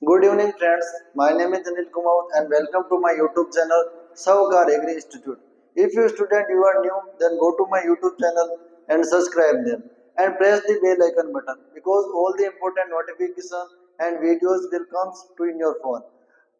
Good evening, friends. My name is Anil Kumar and welcome to my YouTube channel Sahukar Agri Institute. If you student you are new, then go to my YouTube channel and subscribe them and press the bell icon button because all the important notification and videos will come to in your phone.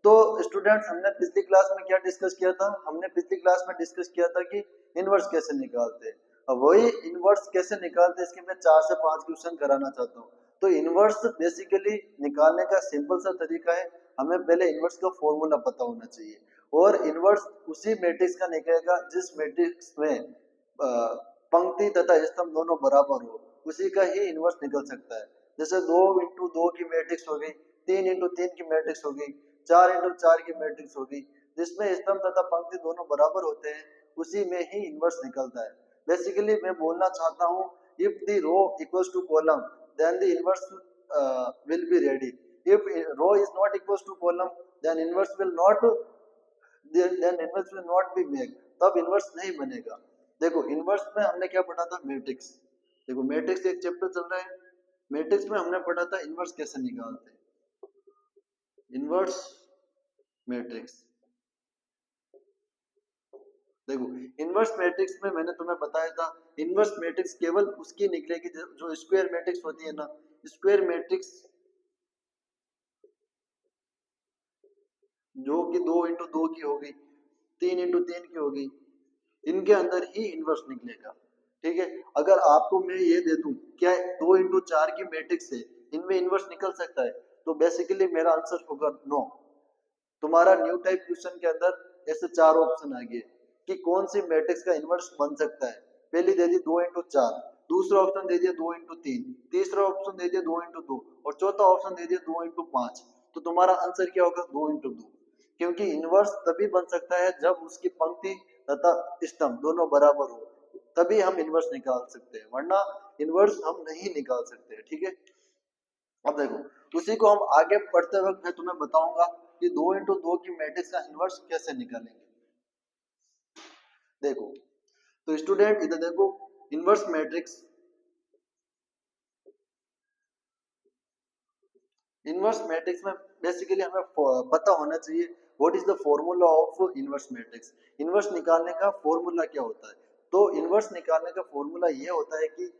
तो students हमने पिछली class में क्या discuss किया था? हमने पिछली class में डिस्कस किया था कि इनवर्स कैसे निकालते हैं। अब वही इनवर्स कैसे निकालते हैं इसके मैं 4 से 5 क्वेश्चन कराना चाहता हूँ। तो इनवर्स बेसिकली निकालने का सिंपल सा तरीका है, हमें पहले इनवर्स का फॉर्मूला पता होना चाहिए और इनवर्स उसी मैट्रिक्स का निकलेगा जिस मैट्रिक्स में पंक्ति तथा स्तंभ दोनों बराबर हो, उसी का ही इनवर्स निकल सकता है। जैसे 2 × 2 की मैट्रिक्स हो गई, 3 × 3 की मैट्रिक्स हो गई, 4 × 4 की मैट्रिक्स होगी, जिसमें स्तंभ तथा पंक्ति दोनों बराबर होते हैं, उसी में ही इनवर्स निकलता है। बेसिकली मैं बोलना चाहता हूँ, if the row equals to column then the inverse will be ready. If row is not equals to column, then inverse will not be made. तब इनवर्स नहीं बनेगा। देखो इनवर्स में हमने क्या पढ़ा था? मैट्रिक्स। देखो मैट्रिक्स एक चैप्टर चल रहा है, मैट्रिक्स में हमने पढ़ा था इनवर्स कैसे निकालते हैं। इनवर्स मैट्रिक्स, देखो इनवर्स मैट्रिक्स में मैंने तुम्हें बताया था, इनवर्स मैट्रिक्स केवल उसकी निकलेगी जो स्क्वायर मैट्रिक्स होती है ना, स्क्वायर मैट्रिक्स जो कि 2 × 2 की होगी, 3 × 3 की होगी, इनके अंदर ही इनवर्स निकलेगा। ठीक है, अगर आपको मैं ये दे दूं क्या 2 × 4 की मैट्रिक्स है, इनमें इनवर्स निकल सकता है, तो बेसिकली मेरा आंसर होगा नो। तुम्हारा न्यू टाइप क्वेश्चन के अंदर ऐसे 4 ऑप्शन आ गए कि कौन सी मैट्रिक्स का इनवर्स बन सकता है। पहली दे दी 2 × 4, दूसरा ऑप्शन दे दिया 2 × 3, तीसरा ऑप्शन दे दिया 2 × 2 और चौथा ऑप्शन दे दिया 2 × 5। तो तुम्हारा आंसर क्या होगा? 2 × 2, क्योंकि इनवर्स तभी बन सकता है जब उसकी पंक्ति तथा स्तंभ दोनों बराबर हो, तभी हम इनवर्स निकाल सकते हैं, वरना इनवर्स हम नहीं निकाल सकते। ठीक है, अब देखो उसी को हम आगे पढ़ते वक्त मैं तुम्हें बताऊंगा कि 2 × 2 की मैट्रिक्स का इनवर्स कैसे निकालेंगे। देखो तो स्टूडेंट इधर देखो, इनवर्स मैट्रिक्स, इनवर्स मैट्रिक्स में बेसिकली हमें पता होना चाहिए what is the formula of inverse matrix. Inverse निकालने का फॉर्मूला क्या होता है? तो इनवर्स निकालने का फॉर्मूला ये होता है कि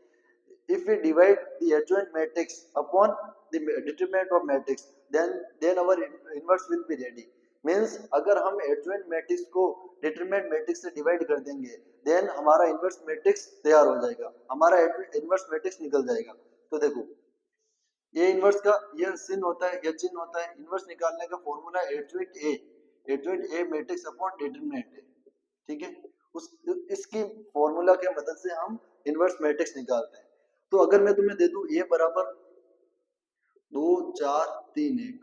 if we divide the adjoint matrix upon the determinant of matrix, then our inverse will be ready. Means अगर हम एडजॉइंट मैट्रिक्स को डिटरमिनेंट मैट्रिक्स से डिवाइड कर देंगे, देन हमारा इनवर्स मैट्रिक्स तैयार हो जाएगा, हमारा इनवर्स मैट्रिक्स निकल जाएगा। तो देखो ये इनवर्स का ये चिन्ह होता है, ये चिन्ह होता है। इनवर्स निकालने का formula adjoint A matrix upon determinant A. ठीक है, उस इसकी फॉर्मूला के मदद से हम इनवर्स मैट्रिक्स निकालते हैं। तो अगर मैं तुम्हें दे दूं ए बराबर 2 4 3 1,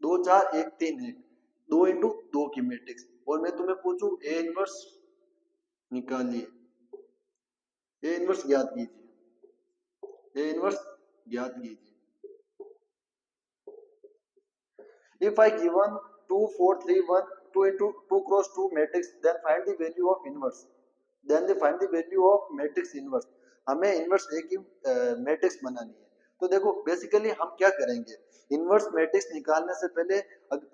2 4 1 3 1, 2 × 2 की मैट्रिक्स, और मैं तुम्हें पूछूं ए इनवर्स निकालिए, ए इनवर्स ज्ञात कीजिए, ए इनवर्स ज्ञात कीजिए। If I given 2 4 3 1 2 × 2 × 2 matrix, then find the value of inverse. Then they find the value of matrix inverse. हमें इनवर्स ए की मैट्रिक्स बनानी है। तो देखो बेसिकली हम क्या करेंगे, इनवर्स मैट्रिक्स निकालने से पहले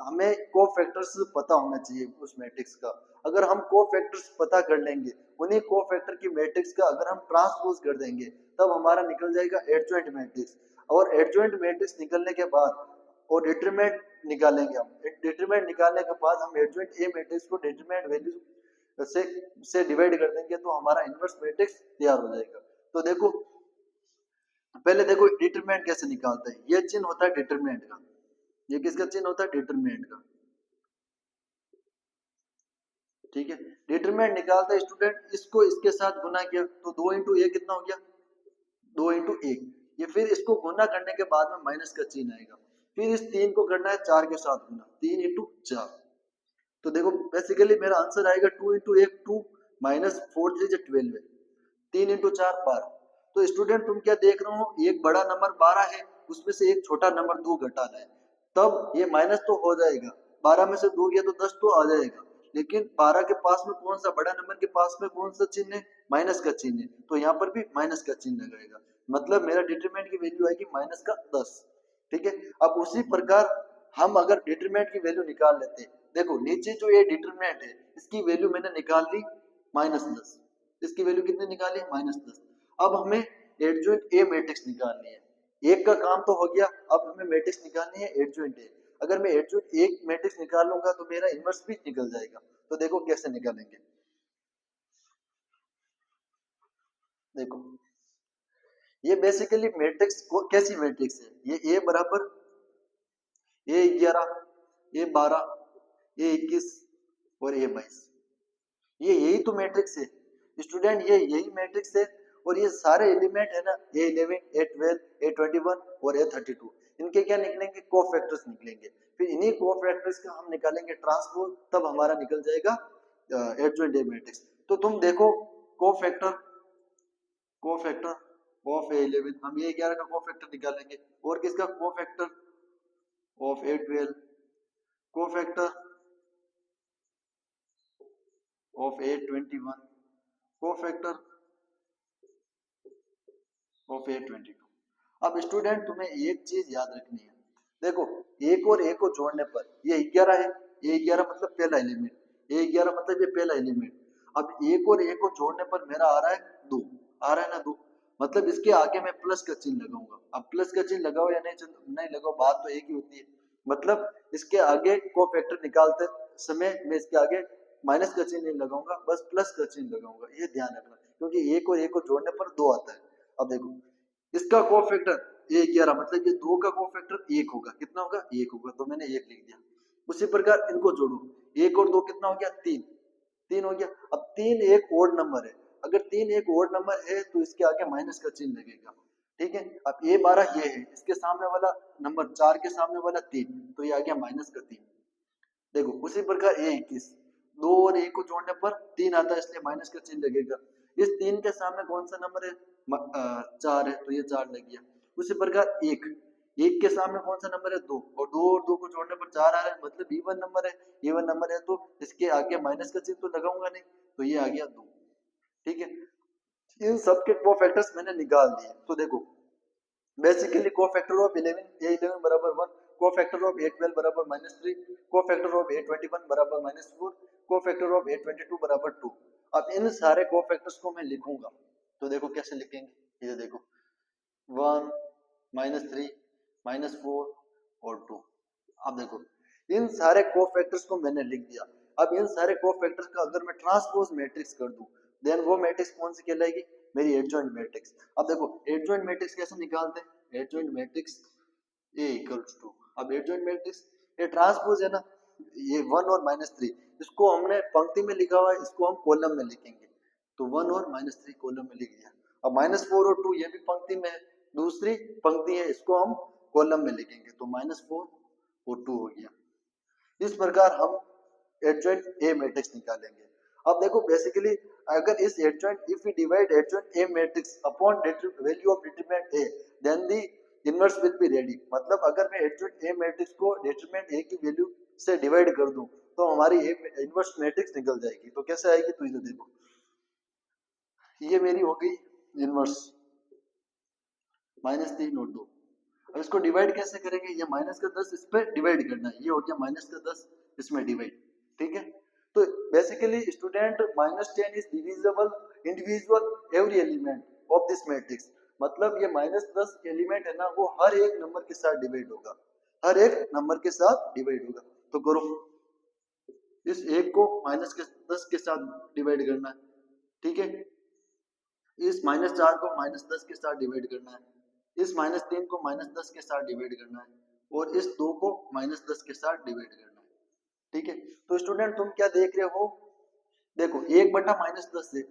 हमें कोफैक्टर्स पता होना चाहिए उस मैट्रिक्स का। अगर हम कोफैक्टर्स पता कर लेंगे, उन्हीं कोफैक्टर की मैट्रिक्स का अगर हम ट्रांसपोज कर देंगे, तब हमारा निकल जाएगा एडजॉइंट मैट्रिक्स। और एडजॉइंट मैट्रिक्स निकलने के बाद और डिटरमिनेंट निकालेंगे, हम डिटरमिनेंट निकालने के बाद हम एडजॉइंट ए मैट्रिक्स को डिटरमिनेंट वैल्यू से डिवाइड कर देंगे, तो हमारा इनवर्स मैट्रिक्स तैयार हो जाएगा। तो देखो पहले देखो डिटरमिनेंट कैसे निकालते हैं। ये चिन्ह होता है डिटरमिनेंट का, ये किसका चिन्ह होता है? डिटरमिनेंट का। ठीक है, डिटरमिनेंट निकालते स्टूडेंट, इसको इसके साथ गुना किया तो 2 × a कितना हो गया? 2 × 1। ये फिर इसको गुना करने के बाद में माइनस का चिन्ह आएगा, फिर इस 3 को करना है 4 के साथ गुना, 3 × 4। तो देखो बेसिकली मेरा आंसर आएगा 2 × 1 2 -4 3 12 है, 3 × 4 12। तो स्टूडेंट तुम क्या देख रहे हो, एक बड़ा नंबर 12 है, उसमें से एक छोटा नंबर 2 घटाना है, तब ये माइनस तो हो जाएगा, 12 में से 2 गया तो 10 तो आ जाएगा, लेकिन 12 के पास में कौन सा, बड़ा नंबर के पास में कौन सा चिन्ह है? माइनस का चिन्ह है, तो यहाँ पर भी माइनस का चिन्ह लगेगा, मतलब मेरा डिटरमिनेंट की वैल्यू आएगी -10। ठीक है, अब उसी प्रकार हम अगर डिटरमिनेंट की वैल्यू निकाल लेते, देखो नीचे जो ये डिटरमिनेंट है इसकी वैल्यू मैंने निकाल ली -10, इसकी वैल्यू कितनी निकाली -10। अब हमें एडजॉइंट ए मैट्रिक्स निकालनी है, एक का काम तो हो गया, अब हमें मैट्रिक्स निकालनी है एडजॉइंट ए। अगर मैं एडजॉइंट एक मैट्रिक्स निकाल लूंगा तो मेरा इनवर्स भी निकल जाएगा। तो देखो कैसे निकालेंगे, देखो ये बेसिकली मैट्रिक्स कैसी मैट्रिक्स है, ये ए बराबर A11, A12, A21 और A22, ये यही तो मैट्रिक्स है स्टूडेंट, ये यही मैट्रिक्स है। और ये सारे एलिमेंट है ना A11, A12, A21 और A32, इनके क्या निकलेंगे, कोफैक्टर्स निकलेंगे। फिर इन्हीं कोफैक्टर्स का हम निकालेंगे ट्रांसपोज, तब हमारा निकल जाएगा एडजॉइंट ए मैट्रिक्स। तो तुम देखो कोफैक्टर कोफैक्टर ऑफ A11, हम A11 का कोफैक्टर निकालेंगे, और किसका cofactor of A12, cofactor of A21, cofactor of A22। अब स्टूडेंट तुम्हें एक चीज याद रखनी है, देखो एक और एक को जोड़ने पर ये 11 है, ये 11 मतलब पहला एलिमेंट, ये 11 मतलब ये पहला एलिमेंट। अब एक और एक को जोड़ने पर मेरा आ रहा है 2, आ रहा है ना 2, मतलब इसके आगे मैं प्लस का चिन्ह लगाऊंगा। अब प्लस का चिन्ह लगाओ या नहीं लगाओ, बात तो एक ही होती है। मतलब इसके आगे को फैक्टर निकालते समय मैं इसके आगे माइनस का चिन्ह नहीं लगाऊंगा, बस प्लस का चिन्ह लगाऊंगा, ये ध्यान रखना, क्योंकि एक और एक को जोड़ने पर 2 आता है। अब देखो इसका कोफैक्टर A11 मतलब ये 2 का कोफैक्टर 1 होगा, कितना होगा 1 होगा, तो मैंने 1 लिख दिया। उसी प्रकार इनको जोड़ो, 1 और 2 कितना हो गया 3, 3 हो गया। अब 3 एक ओड नंबर है, अगर 3 एक ओड नंबर है तो इसके आगे माइनस का चिन्ह लगेगा, ठीक है। अब A12 ये है, इसके सामने वाला नंबर 4 के सामने वाला 3, तो ये आ गया -3। देखो उसी प्रकार A21, 2 और 1 को जोड़ने पर 3 आता है, इसलिए माइनस का चिन्ह लगेगा। इस 3 के सामने कौन सा नंबर है, 4 है, तो ये 4 लग गया। उसी प्रकार 1 के सामने कौन सा नंबर है 2, और 2 और 2 को जोड़ने पर 4 आ रहा है, मतलब इवन नंबर है, इवन नंबर है तो इसके आगे माइनस का चिन्ह तो लगाऊंगा नहीं, तो ये आ गया 2, ठीक है। इन सब के कोफैक्टर्स मैंने निकाल दिए। तो देखो बेसिकली कोफैक्टर ऑफ 11 बराबर 1, कोफैक्टर ऑफ A12 बराबर -3, कोफैक्टर ऑफ A21 बराबर -4, कोफैक्टर ऑफ A22 बराबर 2। अब इन सारे कोफैक्टर्स को मैं लिखूंगा, तो देखो कैसे लिखेंगे, ये देखो 1, -3, -4 और 2। अब देखो इन सारे कोफैक्टर्स को मैंने लिख दिया। अब इन सारे कोफैक्टर्स का अगर मैं ट्रांसपोज मैट्रिक्स कर दूं, देन वो मैट्रिक्स कौन सी कहलाएगी, मेरी एडजॉइंट मैट्रिक्स। अब देखो एडजॉइंट मैट्रिक्स कैसे निकालते हैं, adjoint matrix A equals to, अब एडजॉइंट मैट्रिक्स ये ट्रांसपोज है ना, ये 1 और -3, इसको हमने पंक्ति में लिखा हुआ है, इसको हम कॉलम में लिखेंगे, तो 1 और -3 कॉलम में लिख दिया। अब -4 और 2 ये भी पंक्ति में है, दूसरी पंक्ति है, इसको हम कॉलम में लिखेंगे, तो -4 और 2 हो गया। इस प्रकार हम एडजॉइंट ए मैट्रिक्स निकालेंगे। अब देखो बेसिकली अगर इस adjoint, if we divide adjoint A matrix upon value of determinant A, then the inverse will be ready. मतलब अगर मैं एडजॉइंट ए मैट्रिक्स को डिटरमिनेंट ए की वैल्यू से डिवाइड कर दूं तो हमारी इनवर्स मैट्रिक्स निकल जाएगी। तो कैसे आएगी, तो इधर देखो ये मेरी हो गई इनवर्स -3 और 2। अब इसको डिवाइड कैसे करेंगे, ये -10 इस पे डिवाइड करना है, ये हो गया -10 इसमें डिवाइड, ठीक है। तो basically student -10 is divisible individual every element of this matrix. मतलब ये -10 एलिमेंट है ना, वो हर एक नंबर के साथ डिवाइड होगा, हर एक नंबर के साथ डिवाइड होगा। तो करो, इस एक को -10 के साथ डिवाइड करना है, ठीक है। इस -4 को -10 के साथ डिवाइड करना है, इस -3 को -10 के साथ डिवाइड करना है, और इस 2 को -10 के साथ डिवाइड करना है, ठीक है। तो स्टूडेंट तुम क्या देख रहे हो, देखो 1/-10 है,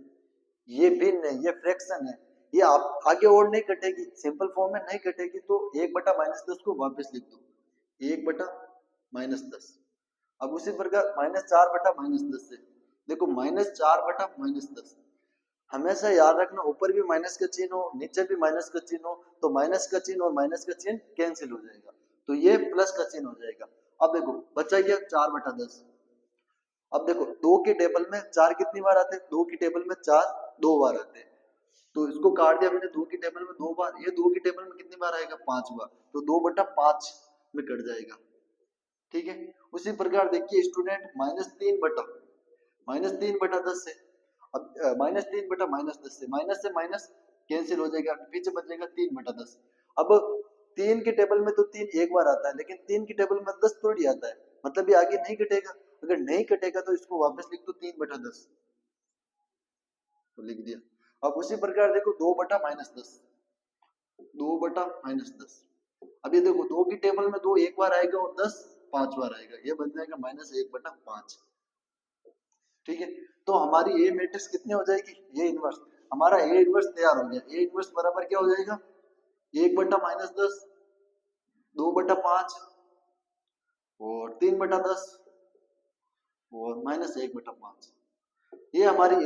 ये भिन्न है, ये फ्रैक्शन है, ये आप आगे और नहीं कटेगी, सिंपल फॉर्म में नहीं कटेगी, तो 1/-10 को वापस लिख दो, 1/-10। अब उसी प्रकार -4/-10 है, देखो -4/-10, हमेशा याद रखना ऊपर भी माइनस का चिन्ह हो, नीचे भी माइनस का चिन्ह हो, तो माइनस का चिन्ह और माइनस का चिन्ह कैंसिल हो जाएगा, तो ये प्लस का चिन्ह हो जाएगा। अब देखो बचा गया 4/10। अब देखो 2 की टेबल में 4 कितनी बार आते हैं, 2 की टेबल में 4 2 बार आते हैं, तो इसको काट दिया मैंने 2 की टेबल में 2 बार, ये 2 की टेबल में कितनी बार आएगा 5 बार, तो 2/5 में कट जाएगा, ठीक है। उसी प्रकार देखिए स्टूडेंट -3/10 है। अब -3/-10 से माइनस कैंसिल हो जाएगा, पीछे बचेगा 3/10। अब 3 के टेबल में तो 3 एक बार आता है, लेकिन 3 की टेबल में 10 थोड़ी आता है, मतलब ये आगे नहीं कटेगा। अगर नहीं कटेगा तो इसको वापस लिख दो 3/10, तो लिख दिया। अब उसी प्रकार देखो 2/-10, 2/-10। अब ये देखो 2 की टेबल में 2 एक बार आएगा और 10 5 बार आएगा, ये बन जाएगा -1/5। ठीक है। तो हमारी ए मैट्रिक्स कितनी हो जाएगी, ये इनवर्स। हमारा ए इनवर्स तैयार हो गया। ए इनवर्स बराबर क्या हो जाएगा, 1/-10, 2/5 और 3/10 और -1/5। ये हमारी ए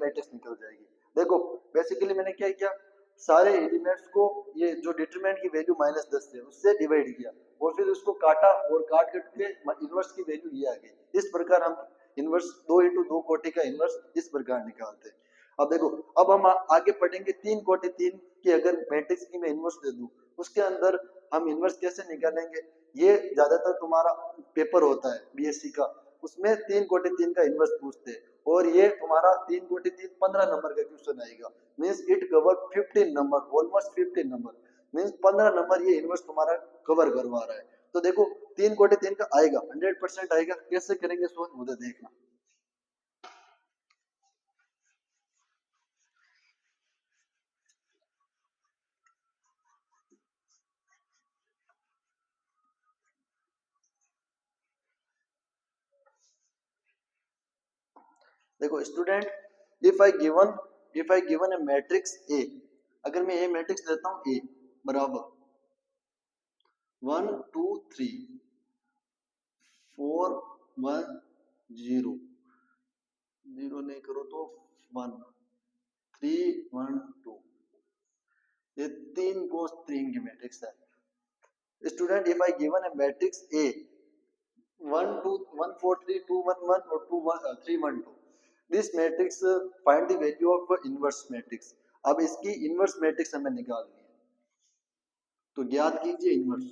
मैट्रिक्स निकल जाएगी। देखो बेसिकली मैंने क्या किया, सारे एलिमेंट्स को ये जो डिटरमिनेंट की वैल्यू -10 है उससे डिवाइड किया और फिर उसको काटा और काट के इनवर्स की वैल्यू ये आ गई। इस प्रकार हम इनवर्स 2 × 2 कोटि का इनवर्स इस प्रकार निकालते हैं। अब देखो, अब हम आगे पढ़ेंगे 3 कोटि 3 की अगर मैट्रिक्स की मैं इनवर्स दे दूं, उसके अंदर हम इनवर्स कैसे निकालेंगे, ये ज्यादातर तुम्हारा पेपर होता है बीएससी का, उसमें 3 कोटि 3 का इनवर्स पूछते हैं और ये तुम्हारा 3 कोटि 3 15 नंबर का क्वेश्चन आएगा। Means it cover 15 number, almost 15 number, means 15 number ये इनवर्स तुम्हारा कवर करवा रहा है। तो देखो 3 कोटि 3 का आएगा, 100% आएगा। कैसे करेंगे सोच मुझे देखना। देखो student, if I given A matrix A, अगर मैं ए मैट्रिक्स देता हूं, ए बराबर 1 2 3 4 1 0, 0 नहीं करो तो 1 3 1 2, ये 3 cos 3 की मैट्रिक्स है। Student if I given A matrix A 1 2 1 4 3 2 1 1 और 2 1 3 1 2, this matrix find the value of inverse matrix. अब इसकी इनवर्स मैट्रिक्स हमें निकालनी है, तो ज्ञात कीजिए इनवर्स।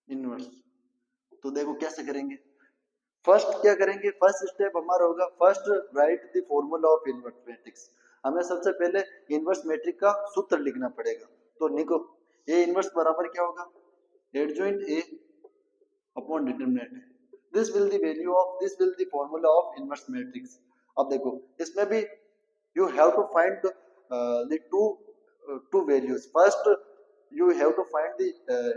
इनवर्स तो देखो कैसे करेंगे, फर्स्ट क्या करेंगे, फर्स्ट स्टेप हमारा होगा first right the formula of inverse matrix. हमें सबसे पहले इनवर्स मैट्रिक्स का सूत्र लिखना पड़ेगा। तो लिखो, ए इनवर्स बराबर क्या होगा, adjoint A upon determinant, this will the value of, this will the formula of inverse matrix. अब देखो इसमें भी you have to find the two values. First you have to find the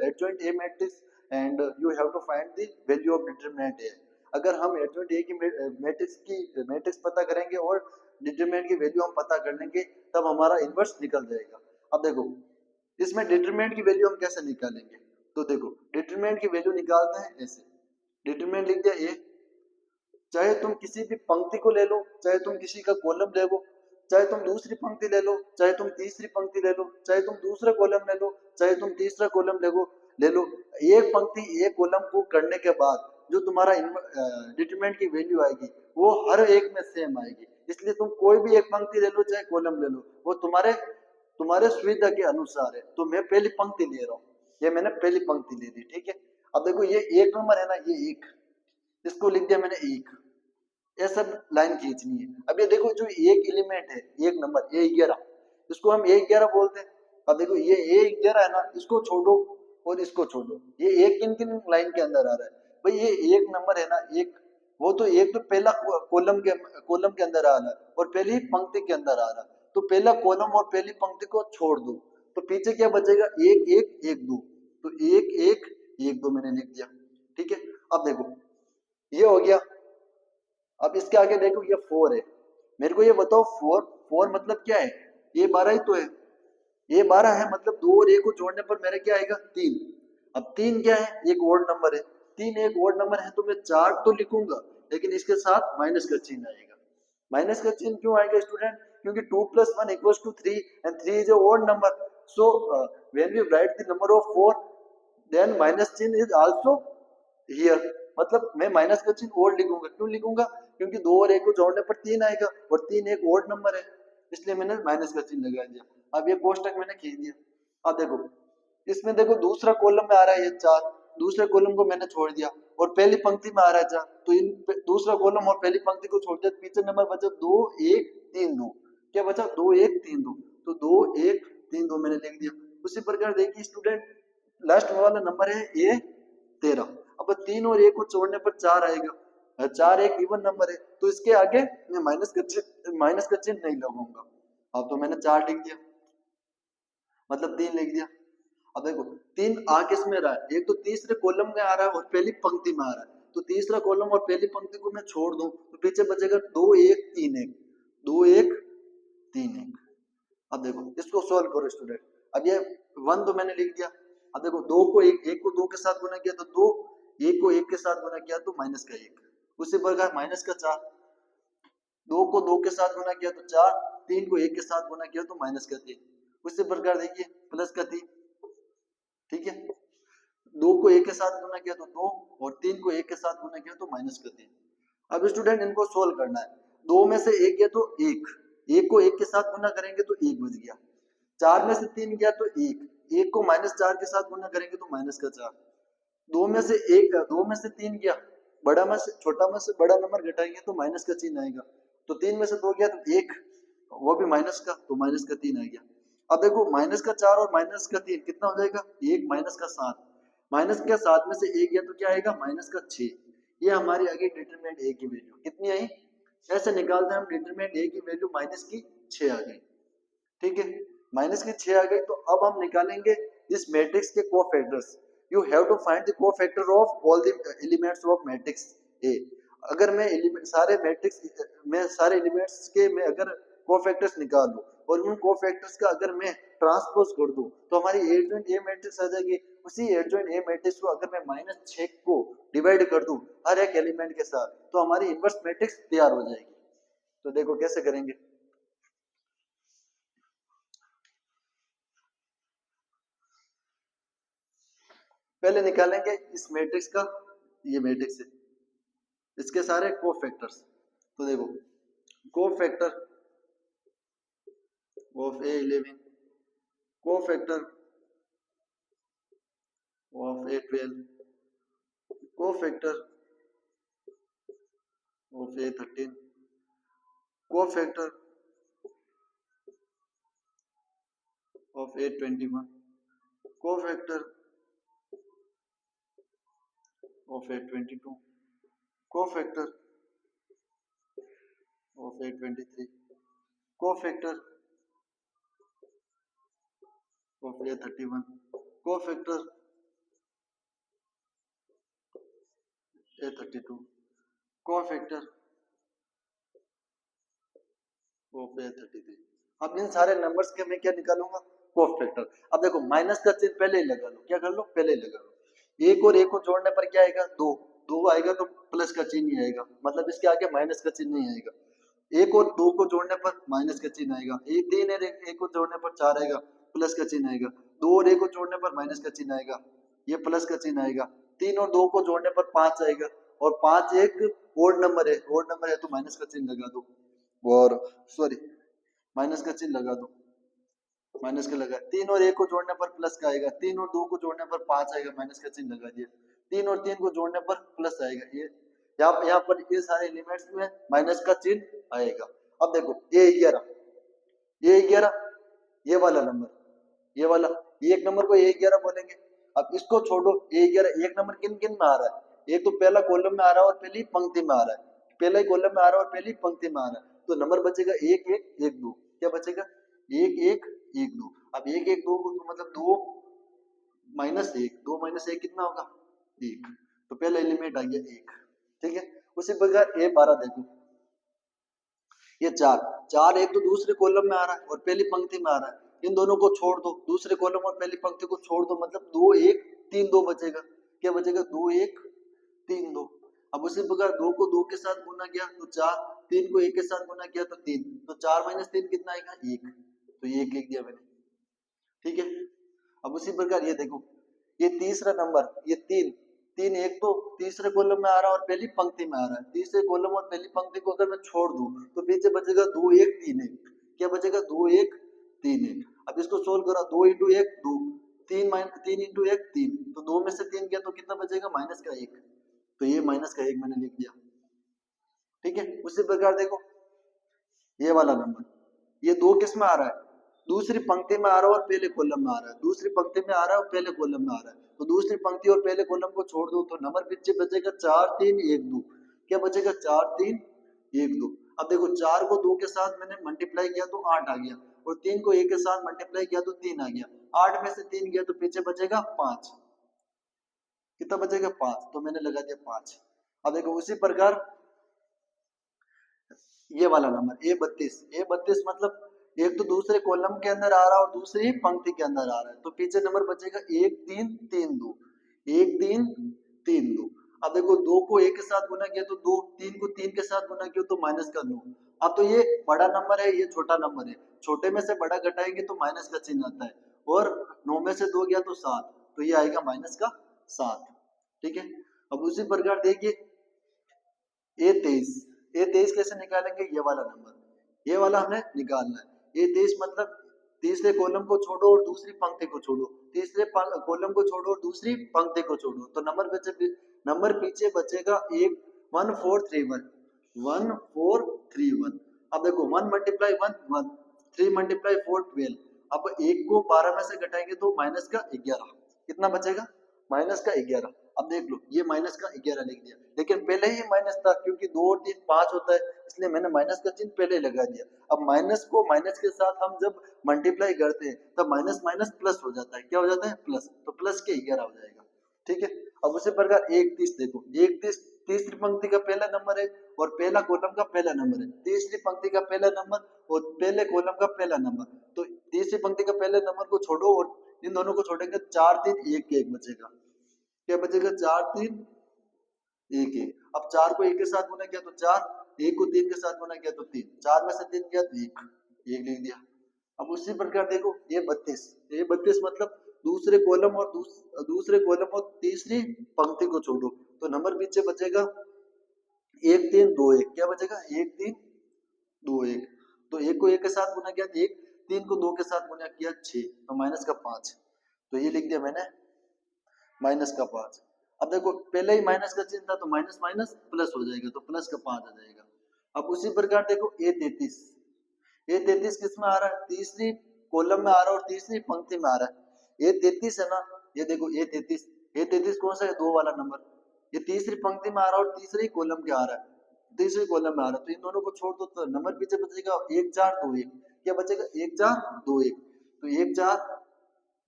adjoint A matrix and you have to find the value of determinant A. अगर हम adjoint A की matrix पता करेंगे और डिटरमिनेंट की वैल्यू हम पता कर लेंगे, तब हमारा इनवर्स निकल जाएगा। अब देखो इसमें डिटरमिनेंट की वैल्यू हम कैसे निकालेंगे, तो देखो डिटरमिनेंट की वैल्यू निकालते हैं ऐसे, डिटरमिनेंट लिख दिया ए, चाहे तुम किसी भी पंक्ति को ले लो, चाहे तुम किसी का कॉलम ले लो, चाहे तुम दूसरी पंक्ति ले लो, चाहे तुम तीसरी पंक्ति ले लो, चाहे तुम दूसरा कॉलम ले लो, चाहे तुम तीसरा कॉलम ले लो, एक पंक्ति एक कॉलम को करने के बाद जो तुम्हारा डिटरमिनेंट की वैल्यू आएगी वो हर एक में सेम आएगी। इसलिए तुम कोई भी एक पंक्ति ले लो चाहे कॉलम ले लो, वो तुम्हारे तुम्हारे सुविधा के अनुसार है। तो मैं पहली पंक्ति ले रहा हूँ, ये मैंने पहली पंक्ति ले ली, ठीक है। अब देखो ये एक नंबर है ना, ये एक, इसको लिख दिया मैंने एक, ऐसा लाइन खींचनी है। अब ये देखो जो एक एलिमेंट है, एक नंबर A11, इसको हम A11 बोलते हैं। अब देखो ये A11 है ना, इसको छोड़ो और इसको छोड़ो, ये एक किन किन लाइन के अंदर आ रहा है भाई, ये एक नंबर है ना, एक, वो तो एक तो पहला कॉलम के अंदर आ रहा है और पहली पंक्ति के अंदर आ रहा है, तो पहला कॉलम और पहली पंक्ति को छोड़ दो, तो पीछे क्या बचेगा, एक एक एक दो, तो एक एक एक दो मैंने लिख दिया, ठीक है। अब देखो ये हो गया। अब इसके आगे देखो ये 4 है, मेरे को ये बताओ 4 मतलब क्या है, ये 12 ही तो है, ये 12 है मतलब 2 और 1 को जोड़ने पर मेरे क्या आएगा 3। अब 3 क्या है, एक ओड नंबर है, 3 एक ओड नंबर है, तो मैं 4 तो लिखूंगा लेकिन इसके साथ माइनस का चिन्ह आएगा। माइनस का चिन्ह क्यों आएगा स्टूडेंट, क्योंकि 2 + 1 = 3 and 3 is a odd number, so when we write the number of 4 then minus चिन्ह is also here, मतलब मैं माइनस का चिन्ह और लिखूंगा, क्यों लिखूंगा, क्योंकि 2 और 1 को जोड़ने पर 3 आएगा और 3 एक ओड नंबर है, इसलिए मैंने माइनस का चिन्ह लगा दिया। अब ये कोष्टक मैंने खींच दिया। अब देखो इसमें देखो दूसरा कॉलम में आ रहा है ये 4, दूसरे कॉलम को मैंने छोड़ दिया और पहली पंक्ति में आ रहा है 4, तो इन दूसरा कॉलम और पहली पंक्ति को छोड़ दिया, पीछे नंबर बचा 2 1 3 2। क्या बचा? 2 1 3 2। तो 2 1 3 2 मैंने लिख दिया। उसी प्रकार देखिए स्टूडेंट, लास्ट वाला नंबर है ए 13। अब 3 और 1 को जोड़ने पर 4 आएगा। 4 एक इवन नंबर है, तो इसके आगे मैं माइनस का चिन्ह नहीं लगाऊंगा। अब तो मैंने 4 लिख दिया, मतलब 3 लिख दिया। अब देखो 3 आ किस में रहा है? एक तो तीसरे कॉलम में आ रहा है और पहली पंक्ति में आ रहा है, तो तीसरा कॉलम और पहली पंक्ति को मैं छोड़ दूं तो पीछे बचेगा 2 1 3 1, 2 1 3 1। अब देखो इसको सॉल्व करो स्टूडेंट। अब ये 1 तो मैंने लिख दिया। अब देखो 2 को 1 को 2 के साथ गुना किया तो 2, 1 को 1 के साथ गुना किया तो माइनस का 1। उसी प्रकार माइनस का 4, 2 को 2 के साथ गुना किया तो 4, 3 को 1 के साथ गुना किया तो माइनस का 3। उसी प्रकार देखिए प्लस का 3, ठीक है। 2 को 1 के साथ गुना किया तो 2 और 3 को 1 के साथ गुना किया तो माइनस का 3। अब स्टूडेंट इनको सोल्व करना है। 2 में से 1 गया तो 1, 1 को 1 के साथ गुना करेंगे तो 1 बच गया। 4 में से 3 गया तो 1, 1 को माइनस 4 के साथ गुना करेंगे तो माइनस का 4। 2 में से 1 2 में से 3 गया, बड़ा में से छोटा में से बड़ा नंबर घटाएंगे तो माइनस का चिन्ह आएगा। तो 3 में से 2 गया तो 1, वो भी माइनस का, तो माइनस का 3 आ गया। अब देखो माइनस का 4 और माइनस का 3 कितना हो जाएगा? 1 माइनस का 7, माइनस का 7 में से 1 गया तो क्या आएगा? माइनस का 6। ये हमारी आगे डिटरमिनेंट ए की वैल्यू कितनी आई? ऐसे निकालते हैं हम, डिटरमिनेंट ए की वैल्यू माइनस की 6 आ गई, ठीक है। माइनस की 6 आ गई, तो अब हम निकालेंगे इस मैट्रिक्स के cofactors. You have to find the cofactor of all the elements of matrix A. अगर मैं सारे मैट्रिक्स में सारे एलिमेंट्स के मैं अगर कोफैक्टर्स निकाल लूं और उन कोफैक्टर्स का अगर मैं ट्रांसपोज कर दूं तो हमारी एडजॉइंट ए मैट्रिक्स आ जाएगी। उसी एडजॉइंट ए मैट्रिक्स को अगर मैं -6 को डिवाइड कर दूं हर एक एलिमेंट के साथ तो हमारी इनवर्स मैट्रिक्स तैयार हो जाएगी। तो देखो कैसे करेंगे। पहले निकालेंगे इस मैट्रिक्स का, ये मैट्रिक्स है, इसके सारे कोफैक्टर्स। तो देखो cofactor of A11, cofactor of A12, cofactor of A13, cofactor of A21, cofactor of A22, cofactor of A23, cofactor of A31, cofactor A32, cofactor of A33। अब इन सारे नंबर्स के मैं क्या निकालूंगा? कोफैक्टर। अब देखो माइनस का चिन्ह पहले ही लगा लो, क्या कर लो? पहले ही लगा लो। एक और एक को जोड़ने पर क्या आएगा? 2, 2 आएगा तो प्लस का चिन्ह ही आएगा, मतलब इसके आगे माइनस का चिन्ह नहीं आएगा। एक और 2 को जोड़ने पर माइनस का चिन्ह आएगा। एक 3 और एक को जोड़ने पर 4 आएगा, प्लस का चिन्ह आएगा। 2 और 1 को जोड़ने पर माइनस का चिन्ह आएगा, ये प्लस का चिन्ह आएगा। 3 और 2 को जोड़ने पर 5 आएगा और 5 एक ओड नंबर है, ओड नंबर है तो माइनस का चिन्ह लगा दो, और सॉरी माइनस का चिन्ह लगा दो, माइनस का लगा। 3 और 1 को जोड़ने पर प्लस का आएगा, 3 और 2 को जोड़ने पर 5 आएगा, माइनस का चिन्ह लगा दिया। 3 और 3 को जोड़ने पर प्लस आएगा, ये यहाँ पर ये सारे एलिमेंट्स में माइनस का चिन्ह आएगा। अब देखो A11, A11 ये वाला नंबर, ये वाला, ये एक नंबर को A11 बोलेंगे। अब इसको छोड़ो, A11 एक नंबर किन किन में आ रहा है? एक तो पहला कॉलम में आ रहा है और पहली पंक्ति में आ रहा है, पहला ही कॉलम में आ रहा है और पहली पंक्ति में आ रहा है, तो नंबर बचेगा 1 1 1 2। क्या बचेगा? 1 1 1 2। अब 1 1 2 को तो मतलब 2 माइनस 1, 2 माइनस 1 कितना होगा? 1। तो पहला एलिमेंट आ गया 1, ठीक है। उसी प्रकार A12 देखो, ये 4 4 एक तो दूसरे कॉलम में आ रहा है और पहली पंक्ति में आ रहा है, इन दोनों को छोड़ दो, दूसरे कॉलम और पहली पंक्ति को छोड़ दो, मतलब 2 1 3 2 बचेगा। क्या बचेगा? 2 1 3 2। अब उसी प्रकार 2 को 2 के साथ गुना किया तो 4, 3 को 1 के साथ गुना किया तो 3, तो 4 माइनस 3 कितना आएगा? 1। तो ये 1 लिख दिया मैंने, ठीक है। अब उसी प्रकार ये देखो, ये तीसरा नंबर, ये 3 3 एक तो तीसरे कॉलम में आ रहा है और पहली पंक्ति में आ रहा है, तीसरे कॉलम और पहली पंक्ति को अगर मैं छोड़ दूं तो पीछे बचेगा 2 1 3 1। क्या बचेगा? 2 1 3 1। अब इसको सोल्व करो, 2 × 1 2, तीन इंटू एक 3, तो 2 में से 3 गया तो कितना बचेगा, माइनस का 1। तो ये माइनस का 1 मैंने लिख दिया। ठीक है, उसी प्रकार देखो ये वाला नंबर, ये 2 किस में आ रहा है, दूसरी पंक्ति में आ रहा है और पहले कॉलम में आ रहा है, दूसरी पंक्ति में आ रहा है और पहले कॉलम में आ रहा है। तो दूसरी पंक्ति और पहले कॉलम को छोड़ दो तो नंबर पीछे बचेगा 4 3 1 2। क्या बचेगा, 4 3 1 2। अब देखो 4 को 2 के साथ मैंने मल्टीप्लाई किया तो 8 आ गया, और 3 को 1 के साथ मल्टीप्लाई किया तो 3 आ गया। 8 में से 3 गया तो पीछे बचेगा 5। कितना बचेगा, 5। तो मैंने लगा दिया 5। अब देखो उसी प्रकार ये वाला नंबर A32 मतलब एक तो दूसरे कॉलम के अंदर आ रहा है और दूसरी पंक्ति के अंदर आ रहा है, तो पीछे नंबर बचेगा 1 3 3 2, 1 3 3 2। अब देखो 2 को 1 के साथ गुना किया तो 2, 3 को 3 के साथ गुना किया तो माइनस का 9। अब तो ये बड़ा नंबर है, ये छोटा नंबर है, छोटे में से बड़ा घटाएंगे तो माइनस का चिन्ह आता है, और 9 में से 2 गया तो 7, तो ये आएगा माइनस का 7। ठीक है, अब उसी प्रकार देखिए A23 कैसे निकालेंगे, ये वाला नंबर, ये वाला हमें निकालना है। A23 मतलब तीसरे कॉलम को छोड़ो और दूसरी पंक्ति को छोड़ो, तीसरे कॉलम को छोड़ो और दूसरी पंक्ति को छोड़ो, तो नंबर पीछे बचेगा 1431। अब देखो 1 मल्टीप्लाई 1 1, 3 मल्टीप्लाई 4 12। अब 1 को 12 में से घटाएंगे तो माइनस का 11। कितना बचेगा, माइनस का 11। अब देख लो ये माइनस का 11 लिख दिया, लेकिन पहले ही माइनस था, क्योंकि 2 और 3 5 होता है, इसलिए मैंने माइनस का चिन्ह पहले लगा दिया। अब माइनस को माइनस के साथ हम जब मल्टीप्लाई करते हैं तब माइनस माइनस प्लस हो जाता है, क्या हो जाता है, प्लस, तो प्लस के 11 हो जाएगा। ठीक है, अब उसी प्रकार 31 देखो, 31 तीसरी पंक्ति का पहला नंबर है और पहला कॉलम का पहला नंबर है, तीसरी पंक्ति का पहला नंबर और पहले कॉलम का पहला नंबर, तो तीसरी पंक्ति का पहले नंबर को छोड़ो और इन दोनों को छोड़ेंगे, 4 3 1 1 बचेगा। क्या बचेगा, 4 3 1 1। अब 4 को 1 के साथ गुना किया तो 4, 1 को 3 के साथ गुना किया तो 3, 4 में से 3 गया तो 1 1 लिख दिया। अब उसी प्रकार देखो ये 32 मतलब दूसरे कॉलम और तीसरी पंक्ति को छोड़ो, तो नंबर पीछे बचेगा 1 3 2 1। क्या बचेगा, 1 3 2 1। तो 1 को 1 के साथ गुना किया 1, 3 को 2 के साथ गुना किया 6, तो माइनस का 5। तो ये लिख दिया मैंने माइनस का 5। अब देखो पहले ही माइनस का चिन्ह था तो माइनस माइनस प्लस हो जाएगा, तो प्लस का 5 आ जाएगा। अब उसी प्रकार देखो A33 किस में आ रहा है, तीसरी कॉलम में आ रहा है और तीसरी पंक्ति में आ रहा है। A33 है ना, ये देखो A33 कौन सा है, 2 वाला नंबर, ये तीसरी पंक्ति में आ रहा है और तीसरी कॉलम के आ रहा है, तीसरी कॉलम में आ रहा है, तो इन दोनों को छोड़ दो तो नंबर पीछे बचेगा 1 4 2 1। क्या बचेगा, 1 4 2 1। तो 1 4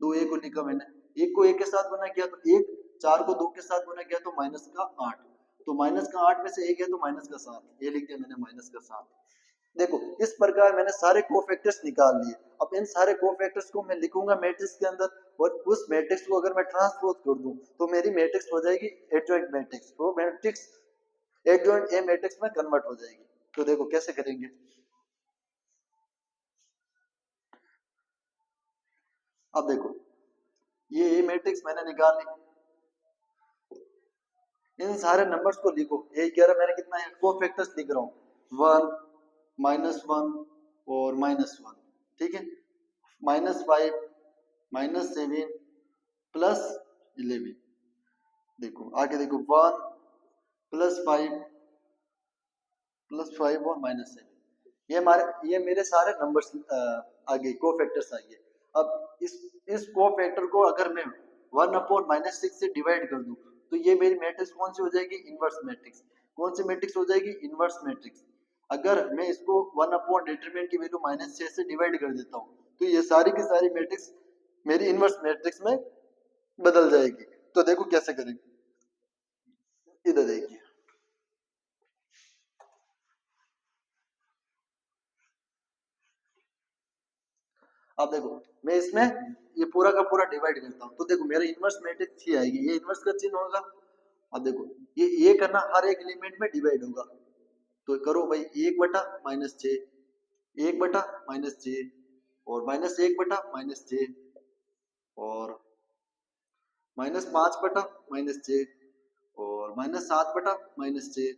2 1 को लिखा मैंने, 1 को 1 के साथ गुना किया तो 1, 4 को 2 के साथ गुना किया तो माइनस का 8, तो माइनस का 8 में से 1 है तो माइनस का 7, ये लिख दिया मैंने माइनस का 7। देखो इस प्रकार मैंने सारे कोफैक्टर्स निकाल लिए। अब इन सारे कोफैक्टर्स को मैं लिखूंगा मैट्रिक्स के अंदर, और उस मैट्रिक्स को अगर मैं ट्रांसपोज कर दूं तो मेरी मैट्रिक्स हो जाएगी एडजॉइंट मैट्रिक्स, वो मैट्रिक्स एडजॉइंट ए मैट्रिक्स में कन्वर्ट हो जाएगी। तो देखो कैसे करेंगे, अब देखो ये ए मैट्रिक्स मैंने निकाल ली, इन सारे नंबर्स को लिखो, ये 11 मैंने कितना है कोफैक्टर्स लिख रहा हूँ, 1 -1 और -1। ठीक है, -5 -7 +11। देखो आगे देखो 1 +5 +5 और -7, ये मेरे सारे नंबर्स आ गए, कोफैक्टर्स आ गए। अब इस कोफैक्टर को अगर मैं 1/-6 से डिवाइड कर दूं तो ये मेरी मैट्रिक्स कौन सी हो जाएगी, इनवर्स मैट्रिक्स। कौन सी मैट्रिक्स हो जाएगी, इनवर्स मैट्रिक्स। अगर मैं इसको 1/डिटरमिनेंट की वैल्यू -6 से डिवाइड कर देता हूँ तो ये सारी की सारी मैट्रिक्स मेरी इनवर्स मैट्रिक्स में बदल जाएगी। तो देखो कैसे करेंगे, इधर देखिए, अब देखो मैं इसमें ये पूरा का पूरा डिवाइड करता हूँ तो देखो मेरा इनवर्स मैट्रिक्स ही आएगी, ये इनवर्स का चिन्ह होगा। अब देखो ये करना हर एक एलिमेंट में डिवाइड होगा, तो करो भाई 1/-6, 1/-6 और -1/-6 और -5/-6 और -7/-6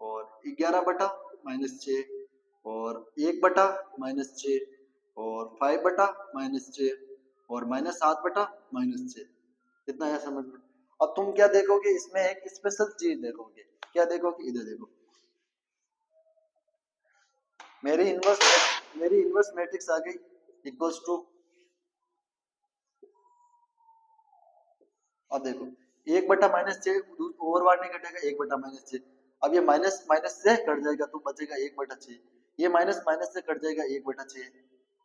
और 11/-6 और 1/-6 और 5/-6 और -7/-6, इतना है, समझ लो। अब तुम क्या देखोगे, इसमें एक स्पेशल चीज देखोगे। क्या देखोगे, इधर देखो, मेरी इनवर्स मैट्रिक्स आ गई इक्वल्स टू, अब देखो 1/-6 ओवरवार्ड नहीं घटेगा, 1/-6। अब ये माइनस माइनस से कट जाएगा तो बचेगा 1/6। ये माइनस माइनस से कट जाएगा 1/6।